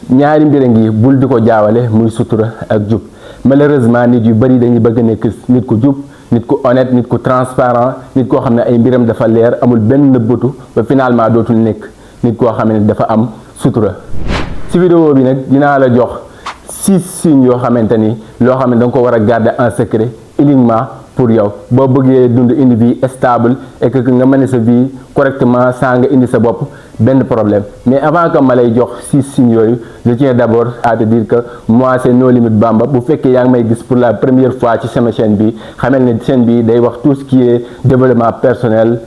ñaari mbir ngi bul di ko jaawale muy sutura ak jub. Malheureusement nit yu bari dañuy bëgg nekk nit ku jub, nit ku honnête, nit ku transparent, nit koo xam ne ay mbiram dafa leer amul benn nëbbatu ba finalement dootul nekk nit koo xam ne dafa am sutura. ci vidéo bi nag dinaa la jox 6 signes yoo xamante ni loo xam ne da nga ko war a garder en secret uniquement pour yow boo bëggee dund une vie stable et que nga mën sa vie correctement sans nga indi sa bopp benn problème. Mais avant que ma lay jox 6 signes yooyu je tiens d'abord à te dire que moi c'est No Limit Bamba. Bu fekkee yaa ngi may gis pour la première fois ci sama chaîne bi xamal ne chaîne bi day wax tout ce qui est développement personnel,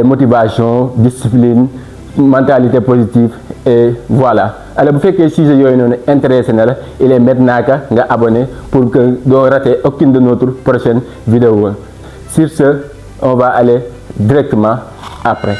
motivation, discipline, mentalité positive et voilà. Alors bu fekkee sujet yooyu noonu intéressé na la il est maintenant que nga abonné pour que doo rater aucune de notre prochaine vidéo. Sur ce, on va aller directement après.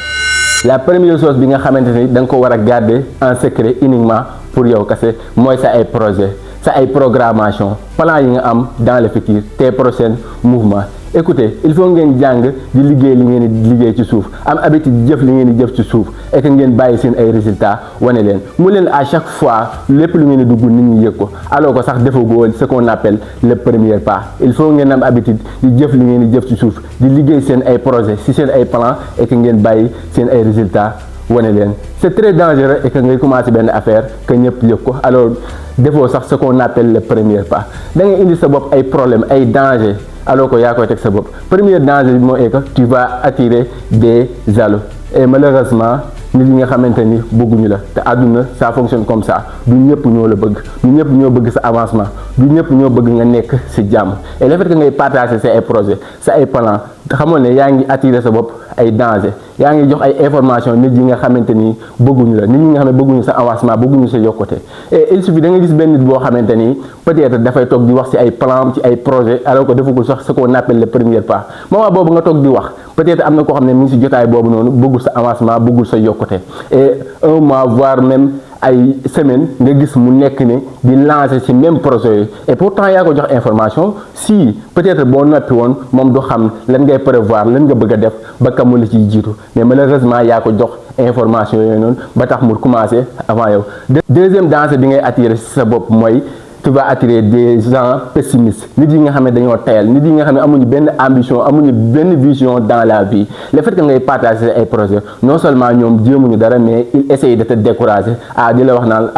La première chose bi nga xamante ni da nga ko war a garder en secret uniquement pour yow kese mooy sa ay projet, sa ay programmation, plan yi nga am dans le futur, tes prochains mouvements. Écoutez, il faut ngeen jàng di liggéey li ngeen di liggéey ci suuf am habitude jëf li ngeen di jëf ci suuf et que ngeen bàyyi seen ay résultats wane leen mu leen à chaque fois lépp lu ngeen di dugg nit ñi yëg ko alors que sax defagoo ce qu'on appelle le premier pas. Il faut ngeen am habitude di jëf li ngeen di jëf ci suuf di liggéey seen ay projet ci seen ay plan et que ngeen bàyyi seen ay résultats wane leen. C'est très dangereux et que ngay commencer benn affaire que ñëpp yëg ko alors defoo sax ce qu'on appelle le premier pas. Da ngay indi sa bopp ay problème ay danger alors que yaa koy teg sa bopp. Premier danger bi moo est que tu vas attirer des jaloux et malheureusement nit ñi nga xamante ni bëgguñu la te àdduna ça fonctionne comme ça du ñëpp ñoo la bëgg du ñëpp ñoo bëgg sa avancement du ñëpp ñoo bëgg nga nekk ci jàmm et le fait que ngay partager sa ay projet sa ay plan te xamoon ne yaa ngi attirer sa bopp ay danger yaa ngi jox ay information nit ñi nga xamante ni bëgguñu la nit ñi nga xam ne bëgguñu sa avancement bëgguñu sa yokkute et il suffit da nga gis benn nit boo xamante ni peut-être dafay toog di wax ci ay plan ci ay projet alors que defagul sax ce qu'on appelle le premier pas moment boobu nga toog di wax peut-être am na koo xam ne mi ngi ci jotaay boobu noonu bëggul sa avancement bëggul sa yokkute et un mois voire même ay semaine nga gis mu nekk ne di lancer ci même projet yi et pourtant yaa ko jox information si peut-être boo noppi woon moom du xam lan ngay prévoir lan nga bëgg a def ba kamu la ciy jiitu mais malheureusement yaa ko jox information yooyu noonu ba tax mu commencer avant yow. Deuxième danger bi ngay attirer ci sa bopp mooy tu vas attirer des gens pessimistes nit yi nga xam ne dañoo tayal nit yi nga xam ne amuñu benn ambition amuñu benn vision dans la vie. Le fait que ngay partager ay projets non seulement ñoom jéemuñu dara mais ils essayent de te décourager di la wax naan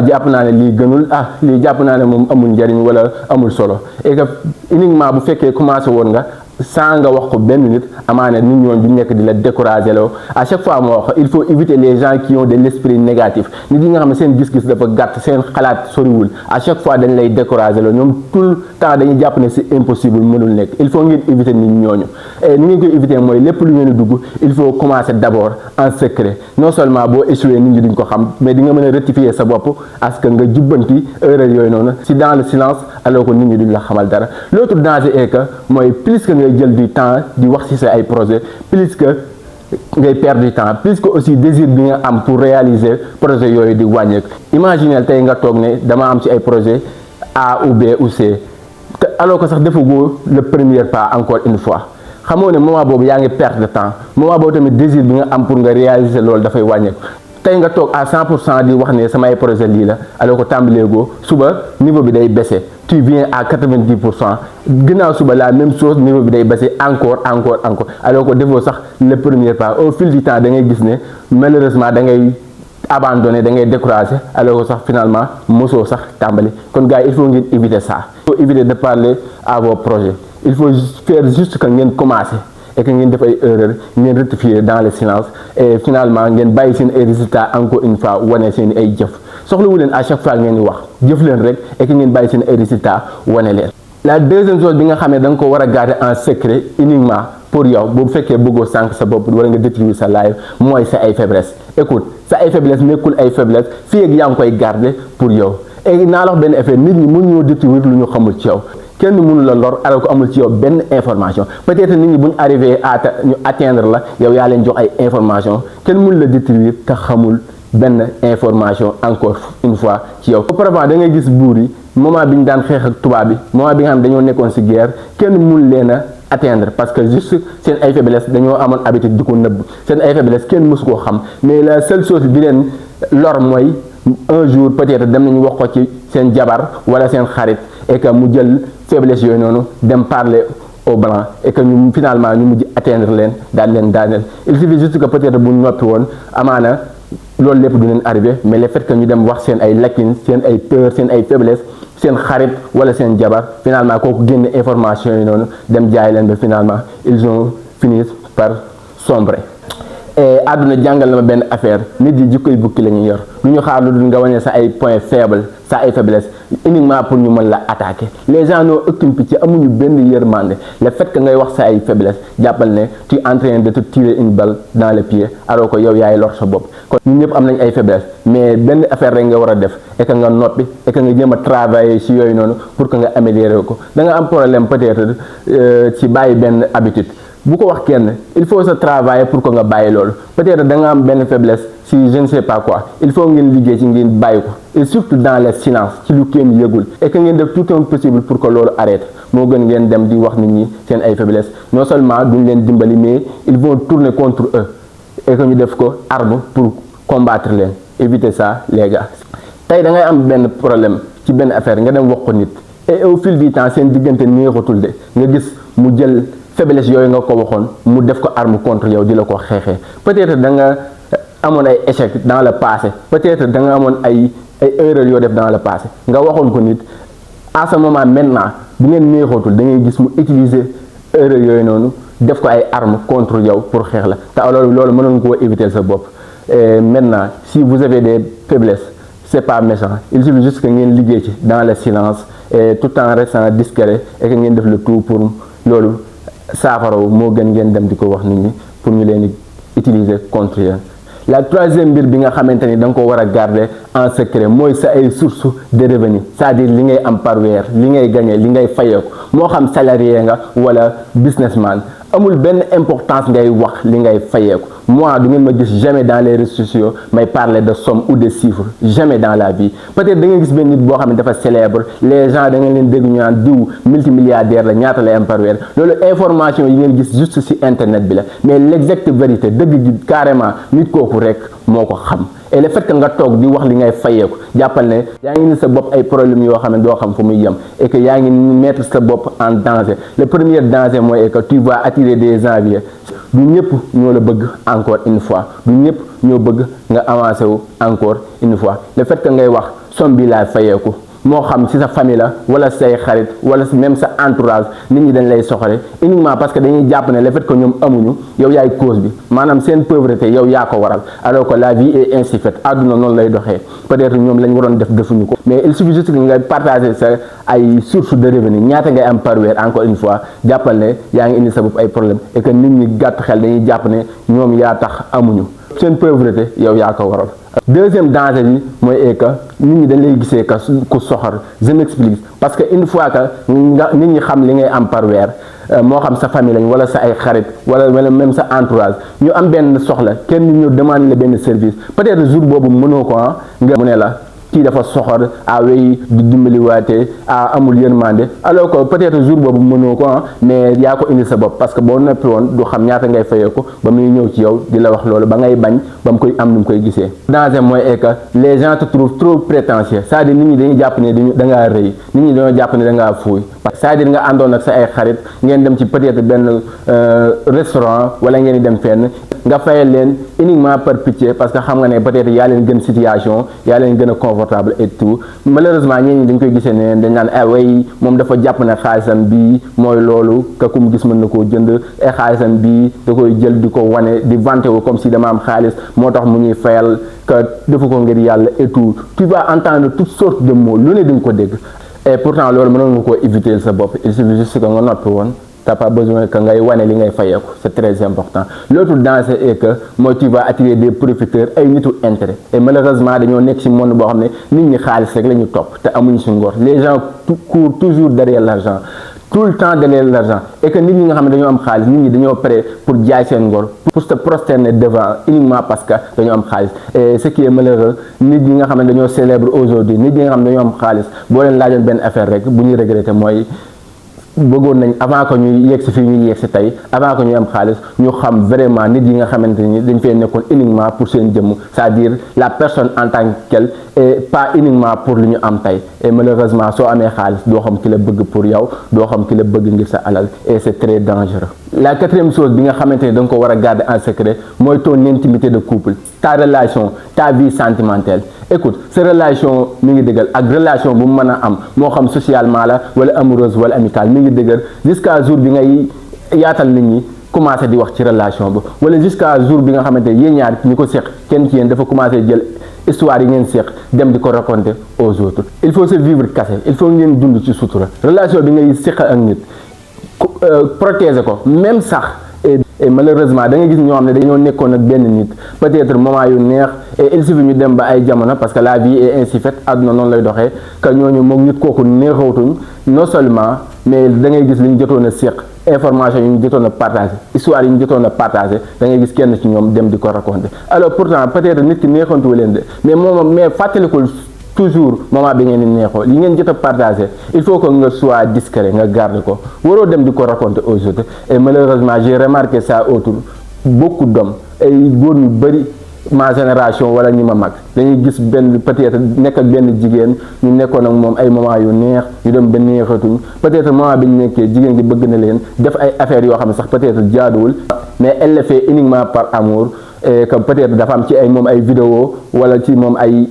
jàpp naa ne lii gënul lii jàpp naa ne moom amul njariñ wala amul solo et que uniquement bu fekkee commencé woon nga sans nga wax ko benn nit amaana nit ñooñu du nekk di la décourager loo à chaque fois moo wax il faut éviter les gens qui ont de l'esprit négatif nit yi nga xam ne seen gis-gis dafa gàtt seen xalaat soriwul à chaque fois dañ lay décourager loo ñoom tout le temps dañuy jàpp ne c'est impossible mënul nekk il faut ngeen éviter nit ñooñu et ni ngeen koy éviter mooy lépp lu ngeen di dugg il faut commencer d'abord en secret non seulement boo échoué nit ñi duñ ko xam mais di nga mën a rectifier sa bopp parce que nga jubbanti erreur yooyu noonu si dans le silence alors que nit ñi duñ la xamal dara. L'autre danger est que mooy plus que ngay jël du temps di wax ci sa ay projet plus que ngay perdre du temps plus que aussi désir bi nga am pour réaliser projet yooyu di wàññeeku. Imaginez tey nga toog ne dama am ci ay projet A ou B ou C te alors que sax defagoo le premier pas encore une fois xamoo ne moment boobu yaa ngi perdre de temps moment boobu tamit désir bi nga am pour nga réaliser loolu dafay wàññeeku. Tey nga toog à 100% di wax ne samay projet lii la alors que tàmbaleegoo suba niveau bi day baisser tu viens à 90% ginnaaw suba la même chose niveau bi day baisser encore alors que defoo sax le premier pas au fil du temps da ngay gis ne malheureusement da ngay abandonner da ngay décourager alors que sax finalement mosoo sax tàmbali kon gars yi il faut ngeen éviter ça. Il faut éviter de parler à vos projets il faut faire juste que ngeen commencer. Et que ngeen def ay erreur ngeen rectifier dans le silence et finalement ngeen bàyyi seen ay résultats encore une fois wane seen ay jëf soxlawu leen à chaque fois ngeen di wax jëf leen rek et que ngeen bàyyi seen ay résultats wane leen. La deuxième chose bi nga xam ne da nga ko war a garder en secret uniquement pour yow bu fekkee bëggoo sànq sa bopp wala nga détruire sa life mooy sa ay faiblesse. Écoute sa ay faiblesse nekkul ay faiblesse fii ak yaa ngi koy garder pour yow et naa la wax benn effet nit ñi mënuñoo détruire lu ñu xamul ci yow. Kenn mënu la lor alors que amul ci yow benn information peut-être nit ñi bu ñu arrivé à ñu atteindre la yow yaa leen jox ay information kenn mënu la détruire te xamul benn information encore une fois ci yow. Auparavant da ngay gis buur yi moment bi ñu daan xeex ak tubaab bi moment bi nga xam ne dañoo nekkoon ci guerre kenn mënu leen a atteindre parce que juste seen ay faiblesse dañoo amoon habitude di ko nëbb seen ay faiblesse kenn mësu koo xam mais la seule chose bi leen lor mooy un jour peut-être dem nañu wax ko ci seen jabar wala seen xarit et que mu jël faiblesse yooyu noonu dem parler au blanc et que ñu finalement ñu mujj atteindre leen daan leen daaneel. Il suffit juste que peut-être bu noppi woon amaana loolu lépp du leen arrivé, mais le fait que ñu dem wax seen ay lacunes seen ay peur seen ay faiblesse seen xarit wala seen jabar finalement kooku génne information yi noonu dem jaay leen ba finalement ils ont fini par sombrer. Et àdduna jàngal na ma benn affaire, nit yi jikkoy bukki la ñuy yor, lu ñu xaar lu dul nga wane sa ay points faibles sa ay faiblesses uniquement pour ñu mën la attaquer. Les gens n'ont aucune pitié, amuñu benn yërmande. Le fait que ngay wax sa ay faiblesses jàppal ne tu es en train de te tirer une balle dans le pied alors que yow yaay lor sa bopp. Kon ñun ñëpp am nañ ay faiblesses, mais benn affaire rek nga war a def et que nga noppi et que nga jéem a travailler ci yooyu noonu pour que nga améliorer ko. Da nga am problème peut-être ci bàyyi benn habitude. Bu ko wax kenn, il faut se travailler pour que nga bàyyi loolu. Peut-être da nga am benn faiblesse si je ne sais pas quoi, il faut ngeen liggéey ci ngeen bàyyi ko, et surtout dans le silence ci lu kenn yëgul, et que ngeen def tout un possible pour que loolu arrête. Moo gën ngeen dem di wax nit ñi seen ay faiblesse, non seulement duñ leen dimbali mais ils vont tourner contre eux et que ñu def ko arme pour combattre leen. Évitez ça les gars. Tey da ngay am benn problème ci benn affaire nga dem wax ko nit, et au fil du temps seen diggante neexatul de nga gis mu jël faiblesse yooyu nga ko waxoon mu def ko arme contre yow di la ko xeexee. Peut-être da nga amoon ay échec dans le passé, peut-être da nga amoon ay erreurs yoo def dans le passé nga waxoon ko nit. À ce moment maintenant bu ngeen neexatul da ngay gis mu utiliser erreurs yooyu noonu def ko ay arme contre yow pour xeex la te loolu mënoon koo éviter sa bopp. Et maintenant si vous avez des faiblesses c'est pas méchant, il suffit juste que ngeen liggéey ci dans le silence et tout en restant discret et que ngeen def le tout pour loolu saafaraw moo gën ngeen dem di ko wax nit ñi pour ñu leen di utiliser contre yéen. La troisième mbir bi nga xamante ni da nga ko war a garder en secret mooy sa ay source de revenu, c'est-à-dire li ngay am par weer, li ngay gagner, li ngay fayeeku, moo xam salarié nga wala businessman. Amul benn importance ngay wax li ngay fayeeku. Moi du ngeen ma gis jamais dans les réseaux sociaux may parler de somme ou de chiffres, jamais dans la vie. Peut-être da ngeen gis benn nit boo xam ne dafa célèbre, les gens da ngeen leen dégg ñu naan diw multimilliardaire la ñaata lay am par weer. Loolu information yi ngeen gis juste ci internet bi la, mais l'exacte vérité dëgg gi carrément nit kooku rek moo ko xam. Et le fait que nga toog di wax li ngay fayeeku jàppal ne yaa ngi ni sa bopp ay problèmes yoo xam ne doo xam fu muy yem et que yaa ngi mettre sa bopp en danger. Le premier danger mooy que tu vas attirer des envieux. Du ñëpp ñoo la bëgg encore une fois, du ñëpp ñoo bëgg nga avancer wu encore une fois. Le fait que ngay wax somme bi laay fayeeku moo xam ci sa famille la wala say xarit wala même sa entourage nit ñi dañ lay soxale uniquement parce que dañuy jàpp ne le fait que ñoom amuñu yow yaay cause bi maanaam seen pauvreté yow yaa ko waral alors que la vie est ainsi faite àdduna noonu lay doxee. Peut-être ñoom lañ waroon def defuñu ko, mais il suffit juste que nga partager sa ay source de revenu ñaata ngay am par weer encore une fois jàppal ne yaa ngi indi sa bopp ay problème et que nit ñi gàtt xel dañuy jàpp ne ñoom yaa tax amuñu seen pauvreté yow yaa ko waral. Deuxième danger bi mooy que nit ñi dañ lay gisee que ku soxor. Je m'explique, parce que une fois que nit ñi xam li ngay am par weer moo xam sa famille lañ wala sa ay xarit wala même sa entourage ñu am benn soxla kenn ñu demande la benn service peut-être jour boobu mënoo ko nga mu ne la kii dafa soxor wéy di dimbaliwaatee amul yërmande alors que peut-être jour boobu mënoo ko mais yaa ko indi sa bopp parce que boo noppi woon du xam ñaata ngay fayee ko ba muy ñëw ci yow di la wax loolu ba ngay bañ ba mu koy am nu mu koy gisee. Danger mooy que les gens te trouvent trop prétentieux, c'est-à-dire nit ñi dañuy jàpp ne da ngaa rëy, nit ñi dañoo jàpp ne da ngaa fuuy. C'est-à-dire nga àndoon ak sa ay xarit ngeen dem ci peut-être benn restaurant wala ngeen di dem fenn nga fayal leen uniquement par pitié parce que xam nga ne peut-être yaa leen gën situation yaa leen gën a confortable et tout. Malheureusement ñeen ñi dañ koy gisee ne dañ naan way moom dafa jàpp ne xaalisam bii mooy loolu ka ku mu gis mën na koo jënd et xaalisam bii da koy jël di ko wane di vanter wu comme si dama am xaalis moo tax mu ñuy fayal que defu ko ngir yàlla et tout. Tu vas entendre toutes sortes de mots lu ne di nga ko dégg. Et pourtant loolu mënoon nga koo éviter sa bopp, il suffit juste que nga noppi woon, t'as pas besoin que ngay wane li ngay fayeeku, c'est très important. L'autre danger est que mooy tu vas attirer des profiteurs ay nitu intérêt et malheureusement dañoo nekk ci monde boo xam ne nit ñi xaalis rek la ñu topp te amuñu ci ngor. Les gens courent toujours derrière l'argent, tout le temps derrière l'argent et que nit ñi nga xam ne dañoo am xaalis nit ñi dañoo prêt pour jaay seen ngor pour se prosterner devant uniquement parce que dañoo am xaalis. Et ce qui est malheureux nit ñi nga xam ne dañoo célèbre aujourd'hui nit ñi nga xam ne dañoo am xaalis boo leen laajoon benn affaire rek bu ñuy regretter mooy bëggoon nañ avant que ñuy yegg si fii ñuy yegg si tey avant que ñuy am xaalis ñu xam vraiment nit yi nga xamante ni dañ fee nekkoon uniquement pour seen jëmm, c'est-à-dire la personne en tant que telle et pas uniquement pour lu ñu am tey. Et malheureusement soo amee xaalis doo xam ki la bëgg pour yow doo xam ki la bëgg ngir sa alal, et c'est très dangereux. La quatrième chose bi nga xamante ni da nga ko war a garder en secret mooy ton intimité de couple, ta relation, ta vie sentimentale. Écoute, sa relation mi ngi dëgër ak relation bu mu mën a am moo xam socialement la wala amoureuse wala amicale mi ngi dëgër jusqu'à jour bi ngay yaatal nit ñi commencé di wax ci relation ba, wala jusqu'à jour bi nga xamante ne yéen ñaar ñi ko seq kenn ci yéen dafa commencé jël histoire yi ngeen seq dem di ko raconter aux autres. Il faut se vivre caché, il faut ngeen dund ci sutura. Relation bi ngay seq ak nit protéger ko même sax. Et malheureusement da nga gis ñoo xam ne dañoo nekkoon ak benn nit peut-être moment yu neex et il suffit ñu dem ba ay jamono parce que la vie est ainsi faite, àdduna noonu lay doxee, que ñooñu moom nit kooku neexawtuñ non seulement mais da ngay gis li ñu jotoon a seq information yi ñu jotoon a partagé histoire yi ñu jotoon a partagé da ngay gis kenn ci ñoom dem di ko raconter. Alors pourtant peut-être nit ki neexantu leen de mais fàttalikul toujours moment bi ngeen di neexoo li ngeen jot a partagé il faut que nga sois discret nga garde ko waroo dem di ko raconter aux autres. Et malheureusement j'ai remarqué ça autour beaucoup d'hommes ay góor ñu bëri ma génération wala ñi ma mag dañuy gis benn peut-être nekk ak benn jigéen ñu nekkoon ak moom ay moment yu neex ñu dem ba neexatuñ peut-être moment bi ñu nekkee jigéen gi bëgg na leen def ay affaires yoo xam ne sax peut-être jaaduwul mais elle le fait uniquement par amour, et que peut-être dafa am ci ay moom ay vidéo wala ci moom ay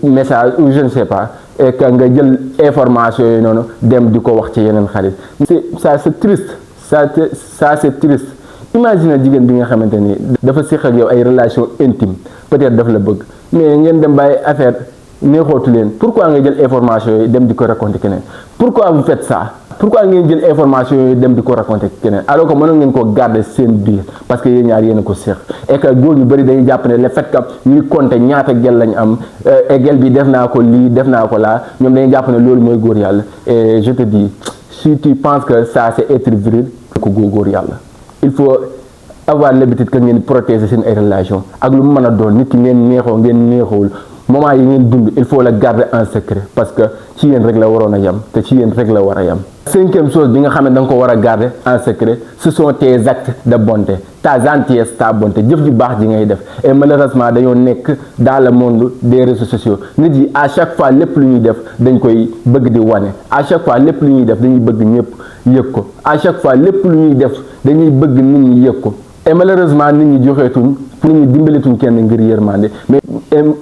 message ou je ne sais pas, et que nga jël information yooyu noonu dem di ko wax ci yeneen xarit. C'est triste, ça c'est triste. Imagine jigéen bi nga xamante ni dafa séq ak yow ay relation intime peut-être daf la bëgg mais ngeen dem bàyyi affaire neexootu leen, pourquoi nga jël information yooyu dem di ko raconter keneen? Pourquoi vous faites ça? Pourquoi ngeen jël information yooyu dem di ko raconter keneen alors que mënoon ngeen ko garder seen biir parce que yéen ñaar yéen a ko séq? Et que góor ñu bëri dañuy jàpp ne le fait que ñuy compter ñaata gel lañ am et gel bi def naa ko lii def naa ko laa ñoom dañuy jàpp ne loolu mooy góor yàlla. Et je te dis si tu penses que ça c'est être viril ko góor yàlla. Il faut avoir l'habitude que ngeen protéger seen ay relation ak lu mu mën a doon nit ki ngeen neexoo ngeen neexoowul moment yi ngeen dund il faut la garder en secret parce que ci yéen rek la waroon a yem te ci yéen rek la war a yem. Cinquième chose bi nga xam ne da nga ko war a garder en secret ce sont tes actes de bonté, ta gentillesse, ta bonté, jëf ju baax ji ngay def. Et malheureusement dañoo nekk dans le monde des réseaux sociaux nit yi à chaque fois lépp lu ñuy def dañ koy bëgg di wane, à chaque fois lépp lu ñuy def dañuy bëgg ñëpp yëg ko, à chaque fois lépp lu ñuy def dañuy bëgg nit ñi yëg ko. Et malheureusement nit ñi joxeetuñ nit ñi dimbalituñ kenn ngir yërmande mais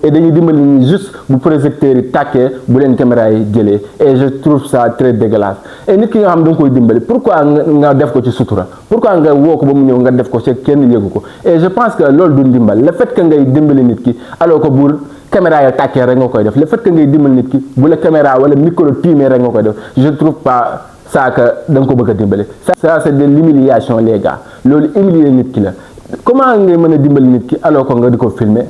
et dañuy dimbali nit ñi juste bu projecteur yi tàkkee bu leen caméra yi jëlee. Et je trouve ça très dégueulasse. Et nit ki nga xam da nga koy dimbali pourquoi nga def ko ci sutura, pourquoi nga woo ko ba mu ñëw nga def ko ci kenn yëgu ko? Et je pense que loolu du ndimbal. Le fait que ngay dimbali nit ki alors que bu caméra yi tàkkee rek nga koy def, le fait que ngay dimbali nit ki bu la caméra wala micro tiimee rek nga koy def, je trouve pas ça que da nga ko bëgg a dimbali. Ça c'est de l'humiliation les gars, loolu humilier nit ki la. Comment ngay mën a dimbali nit ki alors que nga di ko filmer?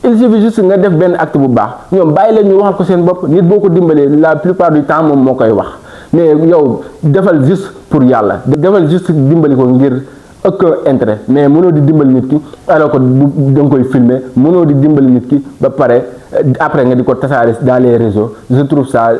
Il suffit juste nga def benn acte bu baax ñoom bàyyi la ñu waxal ko seen bopp. Nit boo ko dimbalee la plupart du temps moom moo koy wax mais yow defal juste pour yàlla, defal juste dimbali ko ngir aucun intérêt, mais mënoo di dimbali nit ki alors que da nga koy filmer, mënoo di dimbali nit ki ba pare après nga di ko tasaare dans les réseaux. Je trouve ça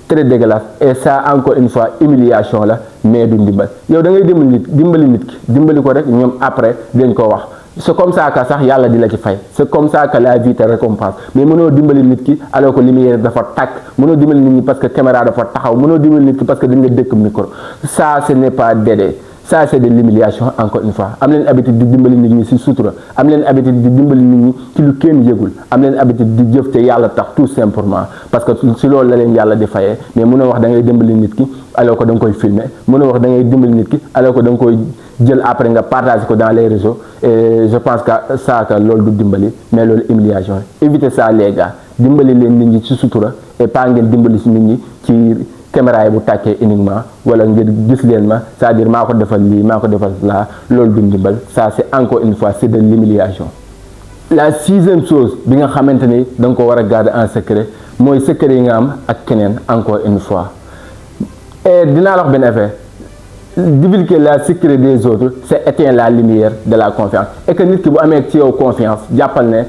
très dégueulasse et ça encore une fois humiliation la mais du ndimbal. Yow da ngay dimbali nit ki dimbali ko rek ñoom après dañ ko wax. C'est comme ça que sax yàlla di la ci fay, c'est comme ça que la vie te récompense. Mais mënoo dimbali nit ki alors que lumière dafa tàkk, mënoo dimbali nit ñi parce que caméra dafa taxaw, mënoo dimbali nit ki parce que dañ nga dëkk micro. Ça ce n'est pas d'aider, ça c'est de l'humiliation encore une fois. Am leen habitude di dimbali nit ñi ci sutura, am leen habitude di dimbali nit ñi ci lu kenn yëgul, am leen habitude di jëf te yàlla tax tout simplement parce que ci loolu la leen yàlla di fayee. Mais mënoo wax da ngay dimbali nit ki alors que da nga koy filmer, mënoo wax da ngay dimbali nit ki alors que da nga koy jël après nga partage ko dans les réseaux. Et je pense que ça que loolu du dimbali mais loolu humiliation. Évitez ça les gars, dimbali leen nit ñi ci sutura et pas ngeen dimbali ci nit ñi ci caméra yi bu tàkkee uniquement wala ngeen gis leen ma c'est-à-dire maa ko defal lii maa ko defal laa, loolu du ndimbal. Ça c'est encore une fois c'est de l'humiliation. La sixième chose bi nga xamante ni da nga ko war a garder en secret mooy secret yi nga am ak keneen encore une fois. Et dinaa la wax benn affaire, divulguer la secret des autres c'est éteindre la lumière de la confiance. Et que nit ki bu amee ci yow confiance jàppal ne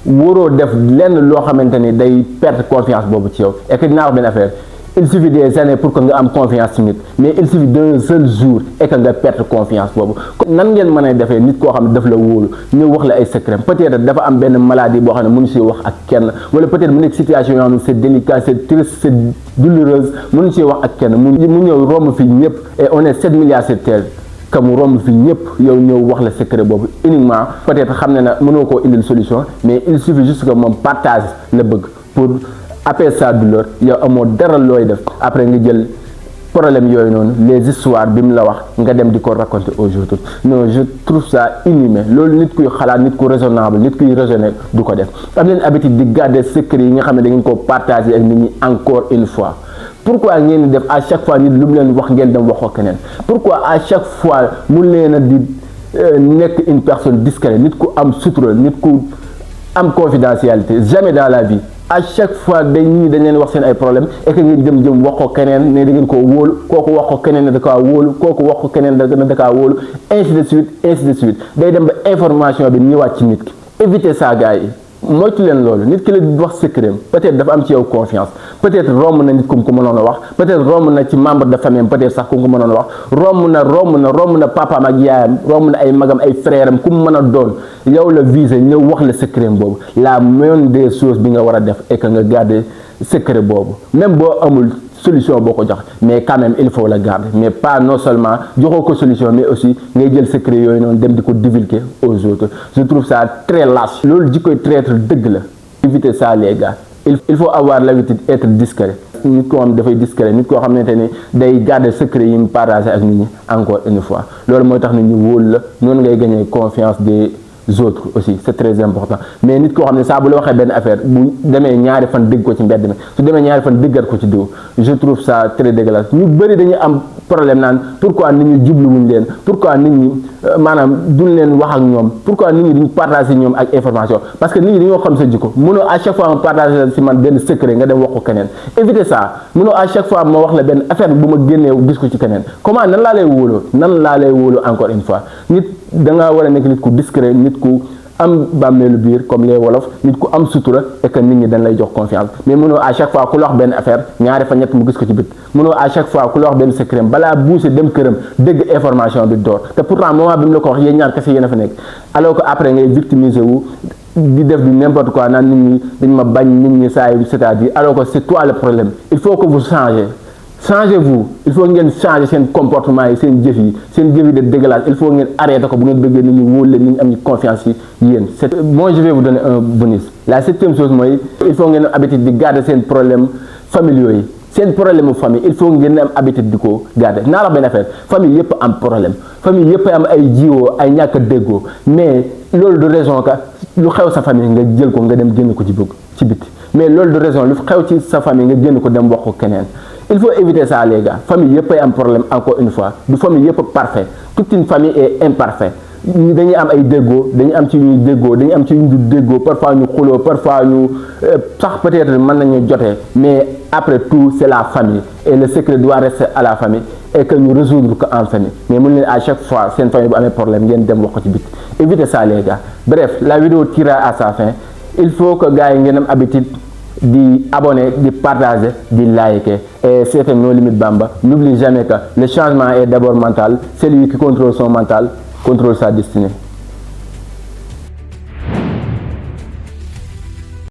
waroo def lenn loo xamante ni day perdre confiance boobu ci yow. Et que dinaa wax benn affaire, il suffit des années pour que nga am confiance ci nit mais il suffit d'un seul jour et que nga perdre confiance boobu. nan ngeen mën a defee nit koo xam ne daf la wóolu ñëw wax la ay secret peut-être dafa am benn maladie boo xam ne mënu si wax ak kenn wala peut-être mu nekk situation yoo xam ne c'est délicat c'est triste c'est douloureuse mënu si wax ak kenn mu ñëw romb fii ñëpp et on est 7 milliards sur terre que mu romb fi ñëpp yow ñëw wax la secret boobu uniquement peut-être xam ne na mënoo koo indil solution mais il suffit juste que moom partage la bëgg pour apaiser sa douleur yow amoo dara looy def après nga jël problème yooyu noonu les histoires bi mu la wax nga dem di ko raconter aux autres non je trouve ça inhumain loolu nit kuy xalaat nit ku raisonnable nit kuy raisonner du ko def. am leen habitude di garder secret yi nga xam ne da ngeen koo partager ak nit ñi encore une fois. Pourquoi ngeen di def à chaque fois nit lu mu leen wax ngeen dem wax ko keneen pourquoi à chaque fois mu leen a di nekk une personne discrète nit ku am sutura nit ku am confidentialité jamais dans la vie à chaque fois dañ leen wax seen ay problème et que ngeen jëm wax ko keneen ne da ngeen koo wóolu kooku wax ko keneen ne da kaa wóolu kooku wax ko keneen da kaa wóolu ainsi de suite day dem ba information bi ñëwaat ci nit ki évitez ça gars yi. moytu leen loolu nit ki la di wax secret peut-être dafa am ci yow confiance peut-être romb na nit ku ko mënoon a wax peut-être romb na ci membre de famille peut-être sax ku ko mënoon a wax romb na papaam ak yaayam romb na ay magam ay frère am ku mu mën a doon yow la visé ñëw wax la secret boobu la moindre des choses bi nga war a def et que nga garder secret boobu même boo amul solution boo ko jox mais quand même il faut la garder mais pas non seulement joxoo ko solution mais aussi ngay jël secret yooyu noonu dem di ko divulguer aux autres je trouve ça très lâche loolu jikkoy traître dëgg la éviter ça les gars il faut avoir l'habitude d'être discret nit koo xam dafay discret nit koo xamante ni day garder secret yi mu partagé ak nit ñi encore une fois loolu mooy tax nit ñi wóolu la noonu ngay gagner confiance des autres aussi c'est très important mais nit koo xam ne saa bu la waxee benn affaire bu demee ñaari fan dégg ko ci mbedd mi su demee ñaari fan déggat ko ci diw je trouve ça très dégueulasse ñu bëri dañuy am problème naan pourquoi nit ñi jubluwuñ leen pourquoi nit ñi maanaam duñ leen wax ak ñoom pourquoi nit ñi duñ partager ñoom ak information parce que nit ñi dañoo xam sa jikko mënoo à chaque fois ma partager si man benn secret nga dem wax ko keneen éviter ça mënoo à chaque fois ma wax la benn affaire bu ma génnee gis ko ci keneen comment nan laa lay wóoloo encore une fois nit da ngaa war a nekk nit ku discret nit ku am bàmmeelu biir comme les wolof nit ku am sutura et que nit ñi dañ lay jox confiance mais mënoo à chaque fois ku la wax benn affaire ñaari fa ñett mu gis ko ci bit mënoo à chaque fois ku la wax benn secret balaa buuse dem këram dégg information bi door te pourtant moment bi mu la ko wax yéen ñaar kese yéen a fa nekk alors que après ngay victimiser wu di def du n'importe quoi naan nit ñi dañ ma bañ nit ñi saa yi c'est-à-dire alors que c'est toi le problème il faut que vous changez-vous il faut ngeen changer seen comportement yi seen jëf yi de dégueulasse il faut ngeen arrêter ko bu ngeen bëggee nit ñi wóolu leen nit ñi am ñu confiance yi yéen moi je vais vous donner un bonus la septième chose mooy il faut ngeen am habitude di garder seen problème familiaux yi seen problème famille il faut ngeen am habitude di ko garder naa la benn affaire famille yëpp am problème famille yëpp am ay jiwoo ay ñàkk a déggoo mais loolu de raison que lu xew sa famille nga jël ko nga dem génn ko ci biti mais loolu de raison lu xew ci sa famille nga génn ko dem wax ko keneen il faut éviter ça les gars famille yëpp ay am problème encore une fois du famille yëpp parfait toute une famille est imparfaite dañuy am ay déggoo dañuy am ci ñuy déggoo dañuy am ci ñu déggoo parfois ñu xuloo parfois ñu sax peut-être mën nañu jotee mais après tout c'est la famille et le secret doit rester à la famille et que ñu résoudre que en famille mais mën leen à chaque fois seen famille bu amee problème ngeen dem wax ko ci bit éviter ça les gars bref la vidéo tire à sa fin il faut que gars yi ngeen am habitude di abonner, di partager, di liker. Et c'était No Limit Bamba. N'oublie jamais que le changement est d'abord mental. Celui qui contrôle son mental contrôle sa destinée.